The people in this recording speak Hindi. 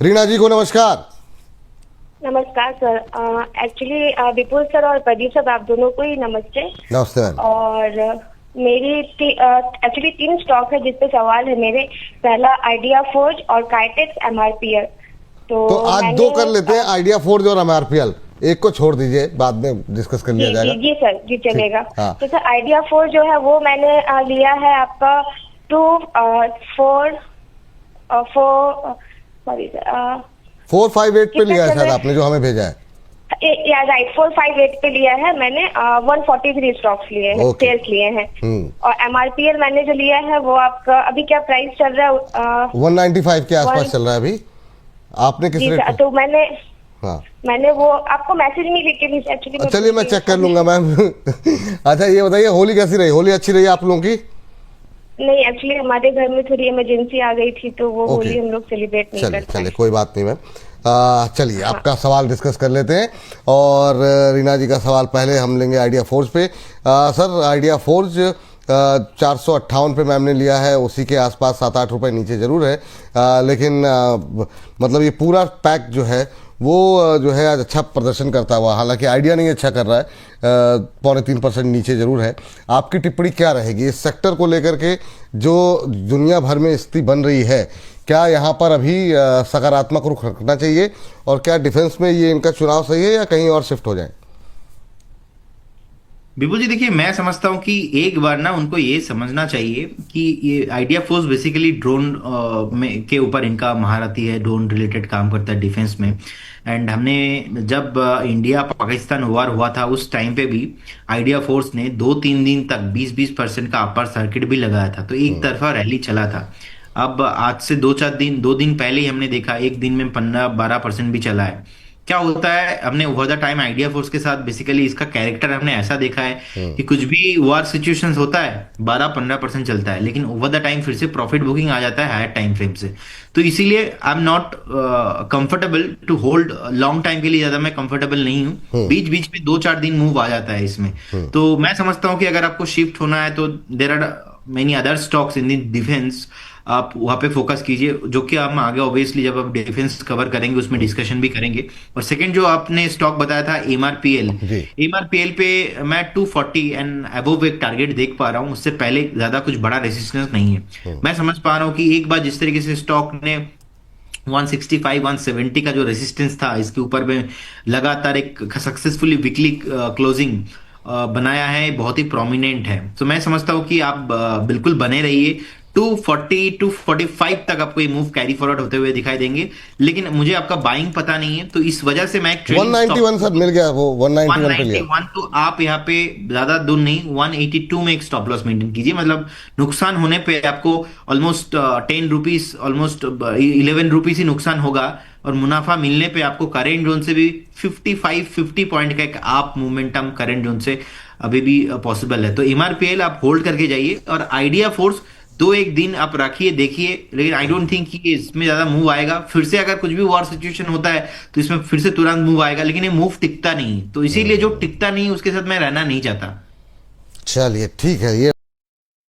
रीना जी को नमस्कार। नमस्कार सर। एक्चुअली विपुल सर और प्रदीप सर, आप दोनों को ही नमस्ते। नमस्ते मैम। और मेरी एक्चुअली 3 स्टॉक है जिस पे सवाल है मेरे। पहला आइडिया फोर्ज और काइटेक्स एमआरपीएल। तो आज 2 कर लेते हैं, आइडिया फोर्ज और एमआरपीएल। एक को छोड़ दीजिए, बाद में डिस्कस कर लिया जाएगा। जी सर, जी चलेगा। हाँ। तो सर आइडिया फोर्ज जो है वो मैंने लिया है आपका 458 पे लिया है शायद आपने, जो हमें भेजा है। या राइट 458 पे लिया है मैंने। 143 स्टॉक्स लिए हैं, शेयर्स लिए हैं। और एमआरपीएल मैंने जो लिया है वो आपका अभी क्या प्राइस चल रहा है? 195 के आसपास चल रहा है अभी। आपने किस रेट? तो मैंने वो आपको मैसेज नहीं लिख के भेजा एक्चुअली। चलिए मैं चेक कर लूंगा मैम। अच्छा ये बताइए, होली कैसी रही? होली अच्छी रही आप लोगों की? नहीं, एक्चुअली हमारे घर में थोड़ी इमरजेंसी आ गई थी तो वो होली हम लोग सेलिब्रेट नहीं कर पाए। चलिए कोई बात नहीं मैम। चलिए आपका सवाल डिस्कस कर लेते हैं। और रीना जी का सवाल पहले हम लेंगे आइडिया फोर्ज पे। सर आइडिया फोर्ज 458 पे मैम ने लिया है, उसी के आसपास 7-8 रुपए नीचे ज़रूर है। लेकिन मतलब ये पूरा पैक जो है वो जो है आज अच्छा प्रदर्शन करता हुआ, हालांकि आइडिया नहीं अच्छा कर रहा है, 2.25% नीचे ज़रूर है। आपकी टिप्पणी क्या रहेगी इस सेक्टर को लेकर के जो दुनिया भर में स्थिति बन रही है? क्या यहाँ पर अभी सकारात्मक रुख रखना चाहिए और क्या डिफेंस में ये इनका चुनाव सही है या कहीं और शिफ्ट हो जाए? विपुल जी देखिए, मैं समझता हूं कि एक बार ना उनको ये समझना चाहिए कि ये आइडिया फोर्स बेसिकली ड्रोन में के ऊपर इनका महारथी है, ड्रोन रिलेटेड काम करता है डिफेंस में। एंड हमने जब इंडिया पाकिस्तान वॉर हुआ था उस टाइम पे भी आइडिया फोर्स ने 2-3 दिन तक 20-20% का अपर सर्किट भी लगाया था, तो एक तरफा रैली चला था। अब आज से 2 दिन पहले ही हमने देखा एक दिन में 15-12% भी चला है। क्या होता है, हमने over the time idea force के साथ बेसिकली इसका कैरेक्टर हमने ऐसा देखा है कि कुछ भी वॉर सिचुएशंस होता है 12-15% चलता है, लेकिन ओवर द टाइम फिर से प्रॉफिट बुकिंग आ जाता है हायर टाइम फ्रेम से। तो इसीलिए I am not comfortable to hold long time के लिए, ज्यादा मैं कंफर्टेबल नहीं हूँ। बीच बीच में 2-4 दिन मूव आ जाता है इसमें। तो मैं समझता हूँ कि अगर आपको शिफ्ट होना है तो there are many other stocks in the defence, आप वहां पे फोकस कीजिए, जो कि हम आगे ऑब्वियसली जब आप डिफेंस कवर करेंगे उसमें डिस्कशन भी करेंगे। और सेकंड जो आपने स्टॉक बताया था एमआरपीएल पे मैं 240 एंड अबव एक टारगेट देख पा रहा हूं, उससे पहले ज्यादा कुछ बड़ा रेजिस्टेंस नहीं है। मैं समझ पा रहा हूं कि एक बार जिस तरीके से स्टॉक ने 165-170 का जो रेजिस्टेंस था, इसके ऊपर में लगातार एक सक्सेसफुली वीकली क्लोजिंग बनाया है, बहुत ही प्रोमिनेंट है। तो मैं समझता हूं कि आप बिल्कुल बने रहिए। 240-245 तक आपको ये मूव कैरी फॉरवर्ड होते हुए दिखाई देंगे, लेकिन मुझे आपका बाइंग पता नहीं है तो इस वजह से मैं 191 सर मिल गया, वो 191 पे लिया। 191, तो आप यहाँ पे ज्यादा दूर नहीं 182 में एक स्टॉप लॉस मेंटेन कीजिए। मतलब नुकसान होने पे आपको ऑलमोस्ट 10 रुपीज, ऑलमोस्ट 11 रुपीज ही नुकसान होगा, और मुनाफा मिलने पे आपको करेंट जोन से भी 55-50 पॉइंट का एक आप मोमेंटम करेंट जोन से अभी भी पॉसिबल है। तो एमआरपीएल आप होल्ड करके जाइए, और आइडिया फोर्स 2-1 दिन आप रखिए देखिए, लेकिन आई डोंट थिंक कि इसमें ज्यादा मूव आएगा। फिर से अगर कुछ भी वॉर सिचुएशन होता है तो इसमें फिर से तुरंत मूव आएगा, लेकिन ये मूव टिकता नहीं, तो इसीलिए जो टिकता नहीं उसके साथ मैं रहना नहीं चाहता। चलिए ठीक है। ये